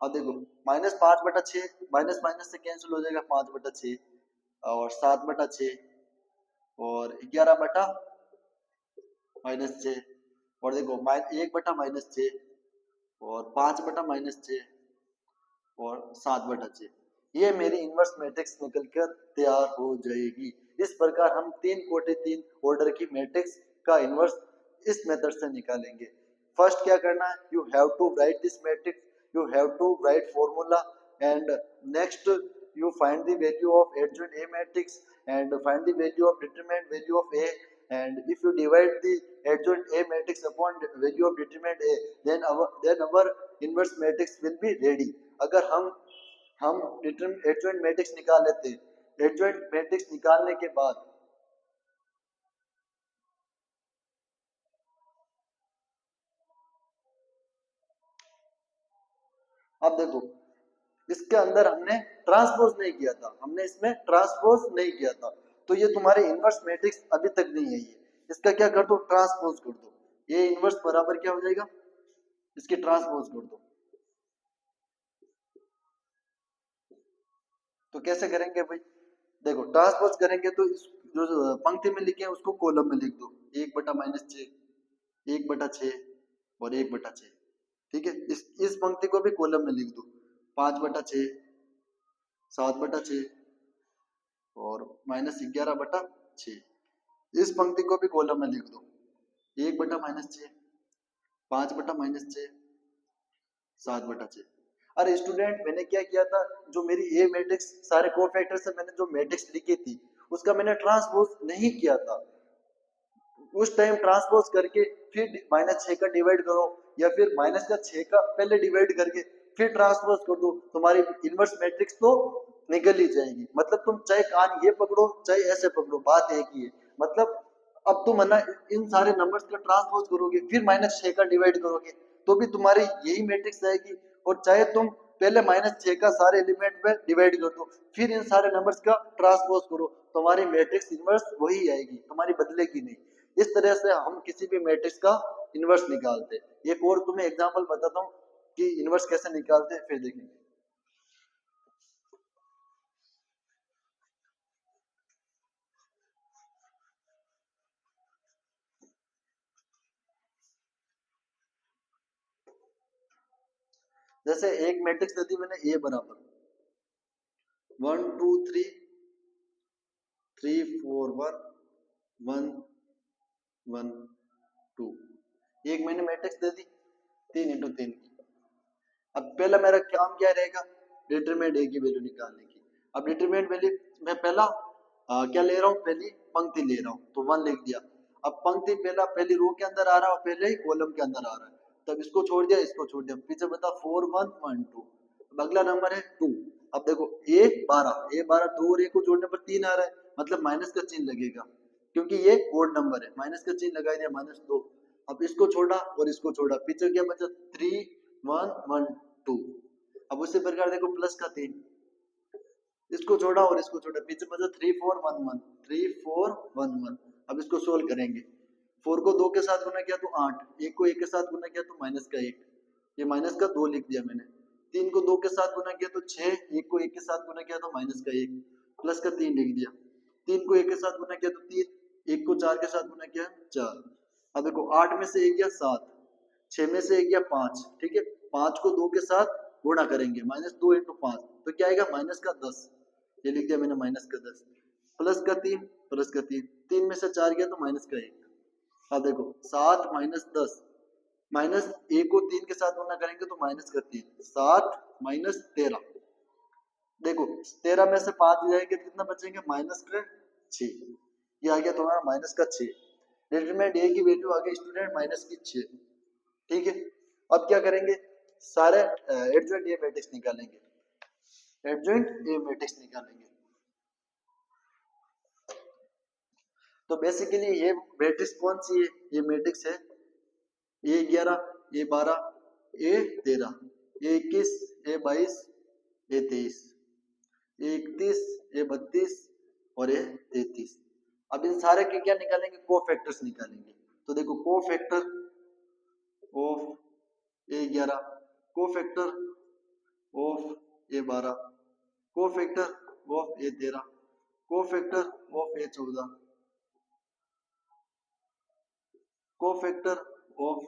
अब देखो -5/6, माइनस माइनस से कैंसिल हो जाएगा 5/6, और 7/6, और 11/-6, और देखो 1/-6, और 5/-6, और 7/6। ये मेरी इनवर्स मैट्रिक्स निकल कर तैयार हो जाएगी। इस प्रकार हम 3 ऑर्डर की मैट्रिक्स का इनवर्स इस मेथड से निकालेंगे। फर्स्ट क्या करना है, you have to write this matrix, you have to write formula, and next you find the value of adjoint A matrix and find the value of determinant value of A, and if you divide the adjoint A matrix upon value of determinant A, then our inverse matrix will be ready। अगर हम adjoint matrix निकाल लेते हैं, adjoint matrix निकालने के बाद अब देखो इसके अंदर हमने ट्रांसपोज नहीं किया था, हमने इसमें ट्रांसपोज नहीं किया था, तो ये तुम्हारे इनवर्स मैट्रिक्स अभी तक नहीं है। ये इसका क्या कर दो, ट्रांसपोज कर दो। ये इनवर्स बराबर क्या हो जाएगा, इसकी ट्रांसपोज कर दो। तो कैसे करेंगे भाई, देखो ट्रांसपोज करेंगे तो जो पंक्ति में लिखे हैं उसको कॉलम में लिख दो, 1/-6, 1/6, और 1/6। ठीक है, इस पंक्ति को भी कॉलम में लिख दो, 5/6, 7/6, और -11/6। इस पंक्ति को भी कॉलम में लिख दो, 1/-6, 5/-6, 7/6। अरे स्टूडेंट, मैंने क्या किया था, जो मेरी ए मैट्रिक्स सारे कोफैक्टर से मैंने जो मैट्रिक्स लिखी थी उसका मैंने ट्रांसपोज नहीं किया था। उस टाइम ट्रांसपोज करके फिर -6 का डिवाइड करो, या फिर -6 का पहले डिवाइड करके फिर ट्रांसपोज कर दो, तुम्हारी इनवर्स मैट्रिक्स तो निकल ही जाएगी। मतलब तुम चाहे कान ये पकड़ो चाहे ऐसे पकड़ो, बात एक ही है। मतलब अब तुम है ना इन सारे नंबर्स का ट्रांसपोज करोगे फिर -6 का डिवाइड करोगे तो भी तुम्हारी यही मैट्रिक्स आएगी, और चाहे तुम पहले -6 का सारे एलिमेंट में डिवाइड कर दो फिर इन सारे नंबर्स का ट्रांसपोज करो, तुम्हारी मैट्रिक्स इनवर्स वही आएगी, तुम्हारी बदलेगी नहीं। इस तरह से हम किसी भी मैट्रिक्स का इनवर्स निकालते हैं। एक और तुम्हें एग्जांपल बताता हूँ कि इनवर्स कैसे निकालते हैं, फिर देखेंगे। जैसे एक मैट्रिक्स दी मैंने ए बराबर 1 2 3 3 4 1 1 1 2, एक मैंने मैट्रिक्स दे दी 3 × 3 की। अब पहला मेरा काम क्या रहेगा, डिटरमिनेंट ए की वैल्यू निकालने की। अब डिटरमिनेंट वैल्यू मैं पहला क्या ले रहा हूँ, पहली पंक्ति ले रहा हूँ तो 1 लिख दिया। अब पंक्ति पहली रो के अंदर आ रहा है और पहले ही कॉलम के अंदर आ रहा है, तब इसको छोड़ दिया, इसको छोड़ दिया, पीछे बता 4 1 1 2। अब अगला नंबर है 2। अब देखो A 12 2 और 1 को जोड़ने पर 3 आ रहा है, मतलब माइनस का चिन्ह लगेगा क्योंकि ये ओड नंबर है, माइनस का चिन्ह लगा दिया, -2। अब इसको छोड़ा और इसको छोड़ा, पीछे क्या बचा 3 1 1 2। अब उसी प्रकार देखो प्लस का 3, इसको छोड़ा और इसको छोड़ा, पीछे बचा 3 4 1 1 3 4 1 1। अब इसको सोल्व करेंगे, 4 को 2 के साथ गुना किया तो 8, 1 को 1 के साथ गुना किया तो -1, ये माइनस का 2 लिख दिया मैंने। 3 को 2 के साथ गुना किया तो 6, 1 को 1 के साथ गुना किया तो -1, प्लस का 3 लिख दिया। 3 को 1 के साथ गुना किया तो 3, 1 को 4 के साथ गुना किया 4। अब देखो 8 में से 1 गया 7, 6 में से 1 गया 5, ठीक है। 5 को 2 के साथ गुणा करेंगे, -2 × 5 तो क्या आएगा -10, ये लिख दिया मैंने -10। प्लस का 3, प्लस का 3, 3 में से 4 गया तो -1। अब देखो 7 -10, माइनस ए को 3 के साथ गुणा करेंगे तो -3, 7 -13। देखो 13 में से 5 जाएंगे तो कितना बचेंगे, -6। ये आ गया तुम्हारा -6। डिटरमिनेंट ए की वैल्यू आ गई स्टूडेंट -6। ठीक है, अब क्या करेंगे, सारे एडजॉइंट ए मैट्रिक्स निकालेंगे। एडजॉइंट ए मैट्रिक्स निकालेंगे। तो बेसिकली ये मैट्रिक्स कौन सी है? ये मैट्रिक्स है A11, A12, A13, A21, A22, A23, A31, A32 और A33। अब इन सारे के क्या निकालेंगे? कोफैक्टर्स निकालेंगे। तो देखो cofactor of A11, cofactor of A12, cofactor of A13, cofactor of A14, cofactor of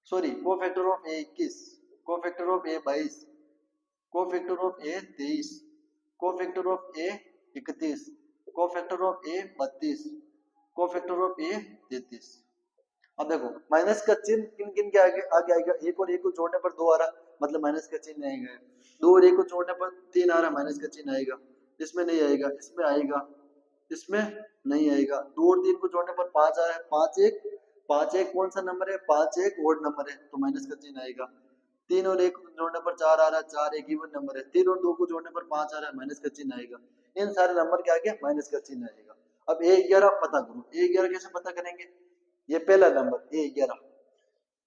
cofactor of A21, cofactor of A22, cofactor of A23, cofactor of A31, cofactor of A32, cofactor of A33। अब देखो minus का चिन्ह किन किन के आगे आगे आएगा? एक और एक को जोड़ने पर दो आ रहा, मतलब माइनस का चिन्ह आएगा। दो और एक को जोड़ने पर तीन आ रहा, माइनस का चिन्ह आएगा। इसमें नहीं आएगा, इसमें आएगा, इसमें नहीं आएगा। दो और तीन को जोड़ने पर पांच आ रहा है, पांच एक कौन सा नंबर है? पांच एक ओड नंबर है, तो माइनस का चिन्ह आएगा। तीन और एक को जोड़ने पर चार आ रहा है, चार एक इवन नंबर है। तीन और दो को जोड़ने पर पांच आ रहा है, माइनस का चिन्ह आएगा। इन सारे नंबर के आगे माइनस का चिन्ह आएगा। अब A11 पता करो, A11 कैसे पता करेंगे? ये पहला नंबर A11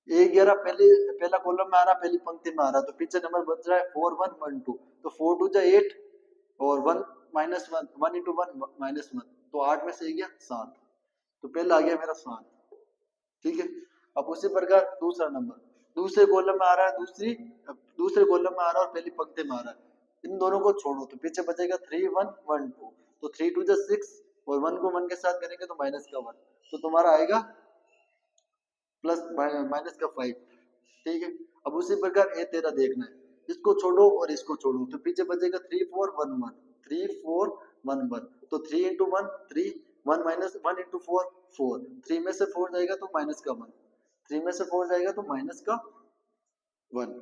पहला कॉलम में आ रहा, पहली पंक्ति में आ रहा, तो पीछे नंबर बच रहा है 4 1 1 2, तो 4 2 जा 8 और 1 माइनस 1, 1 इंटू 1 माइनस 1, तो 8 में से गया 7, तो पहला आ गया मेरा 7। ठीक है। अब उसी प्रकार दूसरा नंबर दूसरे कॉलम में आ रहा है, दूसरे कॉलम में आ रहा है और पहली पंक्ति में आ रहा है। इन दोनों को छोड़ो तो पीछे बचेगा 3 1 1 2, तो 3 2 जा 6 और 1 को 1 के साथ करेंगे तो माइनस का 1, तो तुम्हारा आएगा प्लस माइनस का 5। ठीक है। अब उसी प्रकार A13 देखना है, इसको छोड़ो और इसको छोड़ो तो पीछे बचेगा 3 4 1 1, 3 4 1 1, तो 3 इंटू 1 3, 1 माइनस 1 इंटू 4 4, 3 में से 4 जाएगा तो माइनस का 1, 3 में से 4 जाएगा तो माइनस का 1,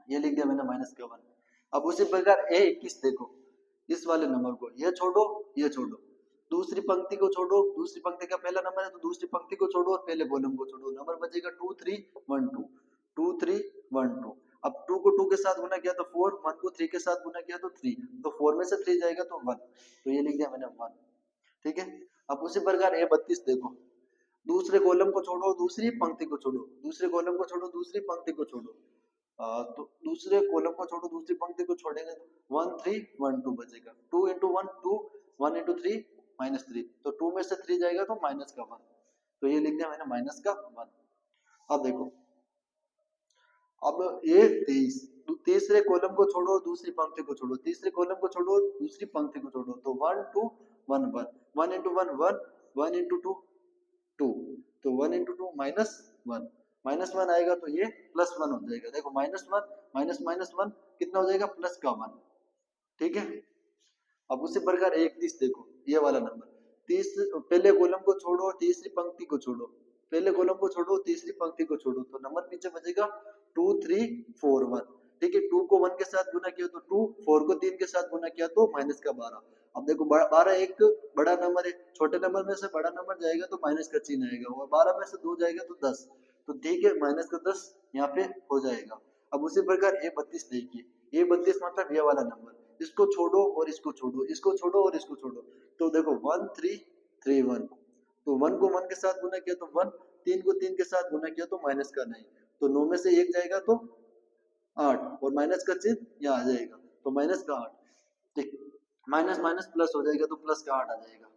ये लिख दिया मैंने माइनस का 1। अब उसी प्रकार A21 देखो, इस वाले नंबर को ये छोड़ो, ये छोड़ो, दूसरी पंक्ति को छोड़ो, दूसरी पंक्ति का पहला नंबर है तो दूसरी पंक्ति को छोड़ो और पहले कॉलम को छोड़ो, नंबर बचेगा 2 3 1 2, 2 3 1 2। अब 2 को 2 के साथ गुना किया तो 4, 1 को 3 के साथ गुना किया तो 3, तो 4 में से 3 जाएगा तो 1, तो ये लिख दिया मैंने 1। ठीक है। अब उसी प्रकार A32 देखो, दूसरे कॉलम को छोड़ो, दूसरी पंक्ति को छोड़ो, दूसरे कॉलम को छोड़ो, दूसरी पंक्ति को छोड़ो, तो दूसरे कॉलम को छोड़ो, दूसरी पंक्ति को छोड़ेंगे तो 1 3 1 2 बचेगा। 2 इंटू 1 2, 1 इंटू 3 माइनस 3, तो 2 में से 3 जाएगा तो माइनस का 1, तो ये लिख दिया मैंने माइनस का 1। अब देखो, अब ये 23, तीसरे कॉलम को छोड़ो, दूसरी पंक्ति को छोड़ो, तीसरे कॉलम को छोड़ो, दूसरी पंक्ति को छोड़ो, तो 1 2 1 1, 1 इंटू 1 1, 1 इंटू 2 2, तो 1 इंटू 2 माइनस 1, माइनस 1 आएगा तो ये प्लस 1 हो जाएगा। देखो माइनस 1 माइनस माइनस 1 कितना हो जाएगा? प्लस का 1। ठीक है। अब उसी प्रकार 31 देखो, ये वाला नंबर, पहले कॉलम को छोड़ो, तीसरी पंक्ति को छोड़ो, पहले कॉलम को छोड़ो, तीसरी पंक्ति को छोड़ो, तो नंबर पीछे बचेगा 2 3 4 1। ठीक है। 2 को 1 के साथ गुना किया तो 2, 4 को 3 के साथ गुना किया तो माइनस का 12। अब देखो 12 एक बड़ा नंबर है, छोटे नंबर में से बड़ा नंबर जाएगा तो माइनस का चिन्ह आएगा, और 12 में से 2 जाएगा तो 10, तो ठीक है, माइनस का 10 यहाँ पे हो जाएगा। अब उसी प्रकार A32 देखिए, A32 मतलब ये वाला नंबर, इसको छोड़ो और इसको छोड़ो, इसको छोड़ो और इसको छोड़ो, तो देखो 1 3 3 1, तो 1 को 1 के साथ गुना किया तो 1, 3 को 3 के साथ गुना किया तो माइनस का 9, तो 9 में से 1 जाएगा तो 8 और माइनस का चिन्ह यहाँ आ जाएगा, तो माइनस का 8। ठीक, माइनस माइनस प्लस हो जाएगा तो प्लस का 8 आ जाएगा।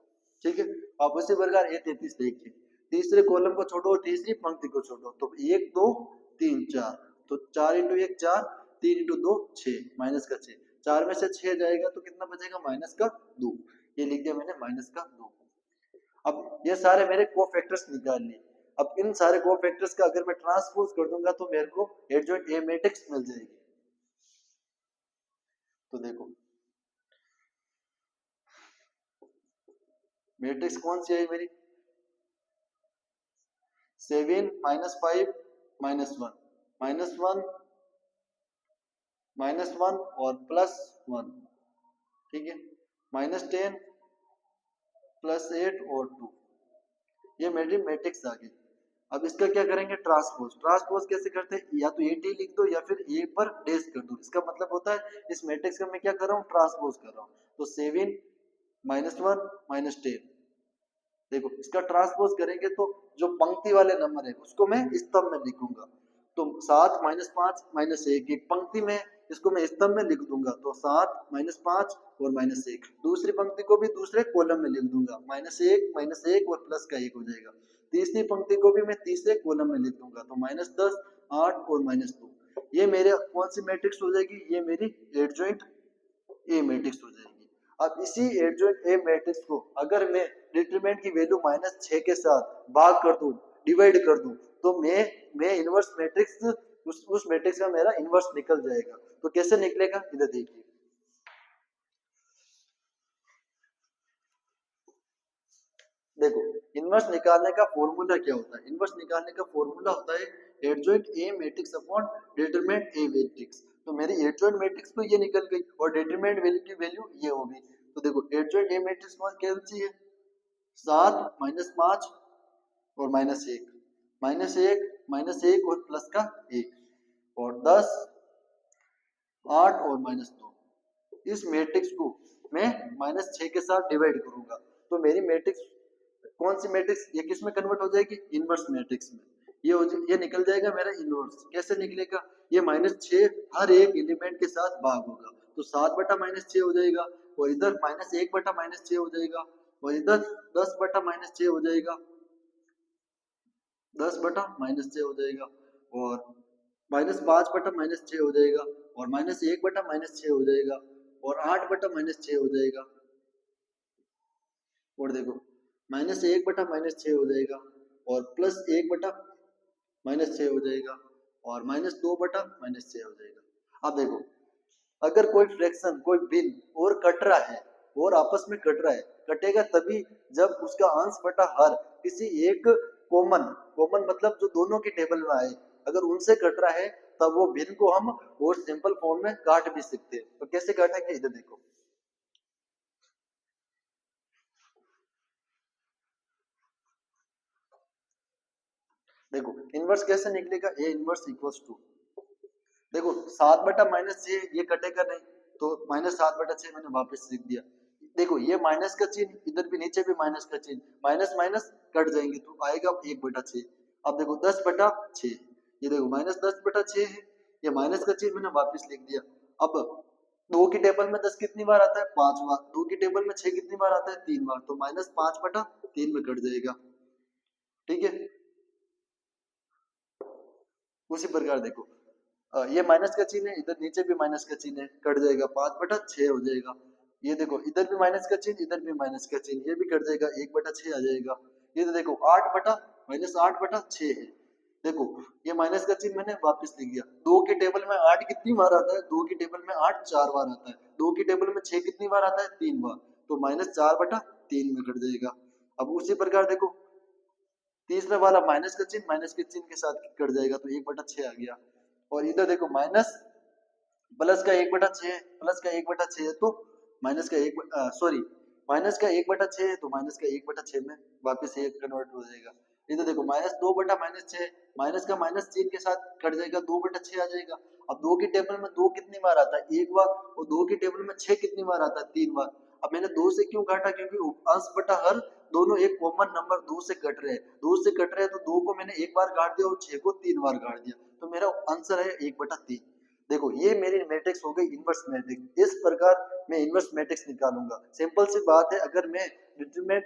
ठीक है। आप उसी प्रकार A33 देखिए, तीसरे कॉलम को छोड़ो और तीसरी पंक्ति को छोड़ो, तो 1 2 3 4, तो 4 इंटू 1 4, 3 इंटू 2 6, माइनस का 6, 4 में से 6 जाएगा तो कितना बचेगा? माइनस का 2, ये लिख दिया मैंने माइनस का 2। अब ये सारे मेरे कोफैक्टर्स निकाल लिए। अब इन सारे कोफैक्टर्स का अगर मैं ट्रांसपोज कर दूंगा तो मेरे को एडजॉइंट ए मैट्रिक्स मिल जाएगी। तो देखो मैट्रिक्स कौन सी है मेरी? 7 माइनस 5 माइनस 1 माइनस 1 माइनस 1 और प्लस 1। ठीक है। माइनस 10 प्लस 8 और 2, ये मेरी मैट्रिक्स आ गई। अब इसका क्या करेंगे, ट्रांसपोज। ट्रांसपोज कैसे करते हैं, या तो ए टी लिख दो या फिर ए पर डेश कर दो। इसका मतलब होता है इस मैट्रिक्स का मैं क्या कर रहा हूँ, ट्रांसपोज कर रहा हूँ। तो 7 -1 -10, देखो इसका ट्रांसपोज करेंगे तो जो पंक्ति वाले नंबर है उसको मैं स्तंभ में लिखूंगा। तो 7 -5 -1, एक पंक्ति में इसको मैं स्तंभ में लिख दूंगा, तो 7 -5 और -1। दूसरी पंक्ति को भी दूसरे कॉलम में लिख दूंगा, -1 -1 और प्लस का 1 हो जाएगा। तीसरी पंक्ति को भी मैं तीसरे कॉलम में लिख दूंगा, तो -10 8 और -2। ये मेरे कौन सी मैट्रिक्स हो जाएगी, ये मेरी एडजॉइंट ए मैट्रिक्स हो जाएगी। अब इसी एडजॉइंट ए मैट्रिक्स को अगर मैं डिटरमिनेंट की वैल्यू -6 के साथ भाग कर दूं, डिवाइड कर दूं, तो मैं इनवर्स मैट्रिक्स उस मैट्रिक्स का मेरा इनवर्स निकल जाएगा। तो कैसे निकलेगा, इधर देखिए। देखो इनवर्स निकालने का फॉर्मूला क्या होता है, इनवर्स निकालने का फॉर्मूला होता है adjoint A matrix upon determinant A matrix. तो मेरी एडजॉइंट मैट्रिक्स तो ये निकल गई और डिटरमिनेंट वैल्यू की वैल्यू ये होगी। तो देखो एडजॉइंट ए मैट्रिक्स कौन सी है, 7 -5 और -1, -1 -1 और प्लस का 1, और 10 8 और -2। इस मैट्रिक्स को मैं -6 के साथ डिवाइड करूंगा, तो मेरी मैट्रिक्स कौन सी मैट्रिक्स, ये किस में कन्वर्ट हो जाएगी, इनवर्स मैट्रिक्स में। ये निकल जाएगा मेरा इनवर्स। कैसे निकलेगा, ये -6 हर एक एलिमेंट के साथ भाग होगा, तो 7 बटा -6 हो जाएगा, और इधर -1 बटा -6 हो जाएगा, और इधर 10 बटा -6 हो जाएगा, 10 बटा -6 हो जाएगा, और -5 बटा -6 हो जाएगा, और -1 बटा -6 हो जाएगा, और 8 बटा -6 हो जाएगा, और देखो -1 बटा -6 हो जाएगा, और +1 बटा -6 हो जाएगा, और -2 बटा -6 हो जाएगा। अब देखो अगर कोई फ्रैक्शन, कोई भिन्न और कट रहा है, और आपस में कट रहा है, कटेगा तभी जब उसका अंश बटा हर किसी एक कॉमन, कॉमन मतलब जो दोनों के टेबल में आए, अगर उनसे कट रहा है, तब वो भिन्न को हम और सिंपल फॉर्म में काट भी सकते हैं। तो कैसे काटेंगे, इधर देखो। देखो इनवर्स कैसे निकलेगा, ए इनवर्स इक्वल्स टू, देखो 7 बटा -6 ये कटेगा नहीं, तो -7 बटा 6 मैंने वापस लिख दिया। देखो ये माइनस का चिन्ह, इधर भी नीचे भी माइनस का चिन्ह, माइनस माइनस कट जाएंगे तो आएगा 1 बटा 6। अब देखो 10 बटा 6, ये देखो -10 बटा 6 है, ये माइनस का चिन्ह मैंने वापस लिख दिया। अब 2 की टेबल में 10 कितनी बार आता है, 5 बार। 2 की टेबल में 6 कितनी बार आता है, 3 बार, तो -5 बटा 3 में कट जाएगा। ठीक है, उसी प्रकार देखो ये माइनस का चिन्ह है, इधर नीचे भी माइनस का चिन्ह है, कट जाएगा, 5 बटा 6 हो जाएगा। ये देखो इधर भी माइनस का चिन्ह, इधर भी माइनस का चिन्ह, ये भी कट जाएगा, 1 बटा 6 आ जाएगा। ये तो देखो 8 बटा -8 बटा 6 है, देखो ये माइनस का चिन्ह मैंने वापस लिख दिया। 2 के टेबल में 8 कितनी बार आता है, 2 की टेबल में 8 4 बार आता है, 2 की टेबल में 6 कितनी बार आता है, 3 बार, तो -4 बटा 3 में कट जाएगा। अब उसी प्रकार देखो तीसरा वाला माइनस का चिन्ह, माइनस के चिन्ह के साथ कट जाएगा, तो 1 बटा 6 आ गया। और इधर देखो माइनस प्लस का 1 बटा 6, प्लस का 1 बटा 6 है, तो माइनस का 1 सॉरी माइनस का 1 बटा 6 है, तो माइनस का 1 बटा 6 में वापस ये कन्वर्ट हो जाएगा। इधर देखो -2 बटा -6, माइनस का माइनस चिन्ह के साथ कट जाएगा, 2 बटा 6 आ जाएगा। अब 2 की टेबल में 2 कितनी बार आता है, 1 बार, और 2 की टेबल में 6 कितनी बार आता है, 3 बार। अब मैंने 2 से क्यों काटा, क्योंकि अंश बटा हर दोनों एक कॉमन नंबर 2 से कट रहे हैं, 2 से कट रहे हैं, तो 2 को मैंने 1 बार काट दिया और 6 को 3 बार काट दिया, तो मेरा आंसर है 1 बटा 3। देखो ये मेरी मैट्रिक्स हो गई इनवर्स मैट्रिक्स। इस प्रकार मैं इनवर्स मैट्रिक्स निकालूंगा। सिंपल सी बात है, अगर मैं डिटरमिनेंट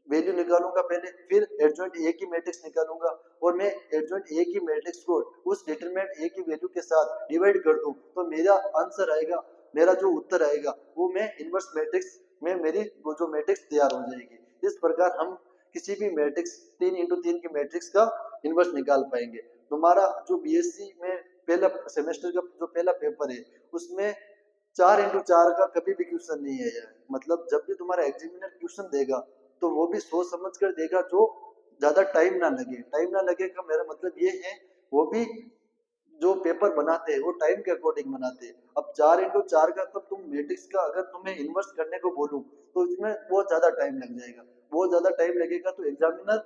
वैल्यू निकालूंगा पहले, फिर एडजॉइंट ए की मैट्रिक्स निकालूंगा, और मैं एडजॉइंट ए की मैट्रिक्स को उस डिटरमिनेंट ए की वैल्यू के साथ डिवाइड कर दूं, तो मेरा आंसर आएगा, मेरा जो उत्तर आएगा वो मैं इनवर्स मैट्रिक्स में मेरी वो जो मैट्रिक्स तैयार हो जाएगी। इस प्रकार हम किसी भी मैट्रिक्स 3x3 की मैट्रिक्स का इनवर्स निकाल पाएंगे। तुम्हारा जो बीएससी में पहला सेमेस्टर का जो पहला पेपर है, उसमें 4x4 का कभी भी क्वेश्चन नहीं आया है। मतलब जब भी तुम्हारा एग्जामिनर क्वेश्चन देगा, तो वो भी सोच समझ कर देगा, जो ज्यादा टाइम ना लगे। टाइम ना लगे का मेरा मतलब ये है, वो भी जो पेपर बनाते हैं वो टाइम के अकॉर्डिंग बनाते हैं। अब 4x4 का तब तुम मैट्रिक्स का अगर तुम्हें इन्वर्स करने को बोलूं, तो इसमें बहुत ज्यादा टाइम लग जाएगा, बहुत ज्यादा टाइम लगेगा, तो एग्जामिनर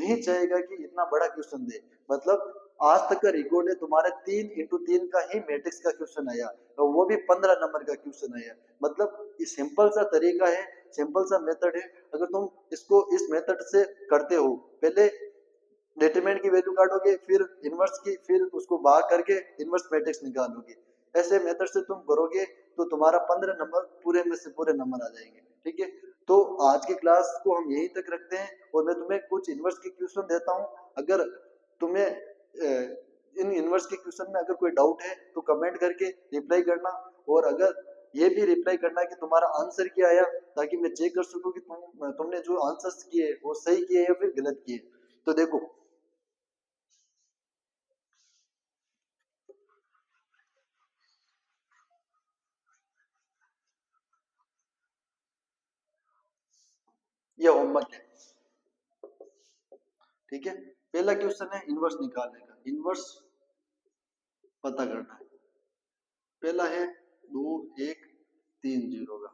नहीं चाहेगा कि इतना बड़ा क्वेश्चन दे। मतलब आज तक का रिकॉर्ड है तुम्हारे 3 into 3 का ही मैट्रिक्स का क्वेश्चन आया, और वो भी 15 नंबर का क्वेश्चन आया। मतलब ये सिंपल सा तरीका है, सिंपल सा मेथड है। अगर तुम इसको इस मेथड से करते हो, पहले डिटरमिनेंट की वैल्यू काटोगे, फिर इनवर्स की, फिर उसको भाग करके इनवर्स मैट्रिक्स निकालोगे, ऐसे मेथड से तुम करोगे तो तुम्हारा 15 नंबर पूरे में से पूरे नंबर आ जाएंगे। ठीक है, तो आज की क्लास को हम यहीं तक रखते हैं, और मैं तुम्हें कुछ इनवर्स के क्वेश्चन देता हूं। अगर तुम्हें इन इनवर्स के क्वेश्चन में अगर कोई डाउट है तो कमेंट करके रिप्लाई करना, और अगर ये भी रिप्लाई करना कि तुम्हारा आंसर क्या आया, ताकि मैं चेक कर सकूं कि तुमने जो आंसर्स किए वो सही किए या फिर गलत किए। तो देखो, ये होमवर्क है। ठीक है, पहला क्वेश्चन है इनवर्स निकालने का, इनवर्स पता करना है। पहला है 2 1 3 0 का,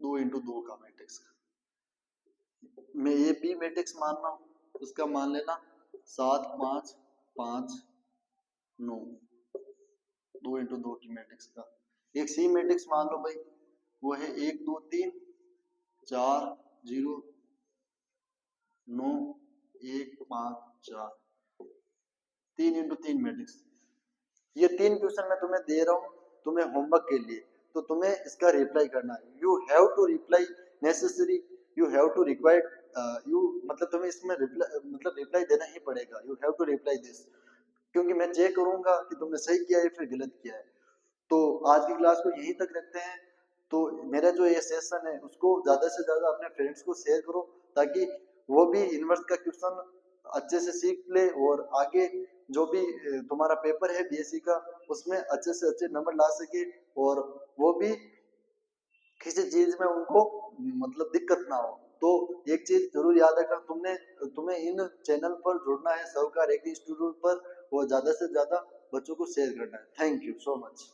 2 into 2 का मैट्रिक्स का। मैं ये बी मैट्रिक्स मान रहा हूं, उसका मान लेना 7 5 5 9, 2 into 2 की मैट्रिक्स का। एक सी मैट्रिक्स मान लो भाई, वो है 1 2 3 4 0 9 1 5 4, 3 into 3 मैट्रिक्स। ये 3 क्वेश्चन मैं तुम्हें दे रहा हूँ तुम्हें होमवर्क के लिए, तो तुम्हें इसका रिप्लाई करना है। You have to reply necessary, you have to required, you मतलब तुम्हें इसमें रिप्लाई देना ही पड़ेगा। You have to reply this, क्योंकि मैं चेक करूंगा कि तुमने सही किया है फिर गलत किया है। तो आज की क्लास को यहीं तक रखते हैं। तो मेरा जो ये सेशन है उसको ज़्यादा से ज़्यादा अपने फ्रेंड्स को शेयर करो, ताकि वो भी इनवर्स का क्वेश्चन अच्छे से सीख ले, और आगे जो भी तुम्हारा पेपर है बीएससी का, उसमें अच्छे से अच्छे नंबर ला सके, और वो भी किसी चीज में उनको मतलब दिक्कत ना हो। तो एक चीज जरूर याद रखना, तुम्हें इन चैनल पर जुड़ना है, सहकार एक इंस्टीट्यूट पर, और ज्यादा से ज्यादा बच्चों को शेयर करना है। Thank you so much.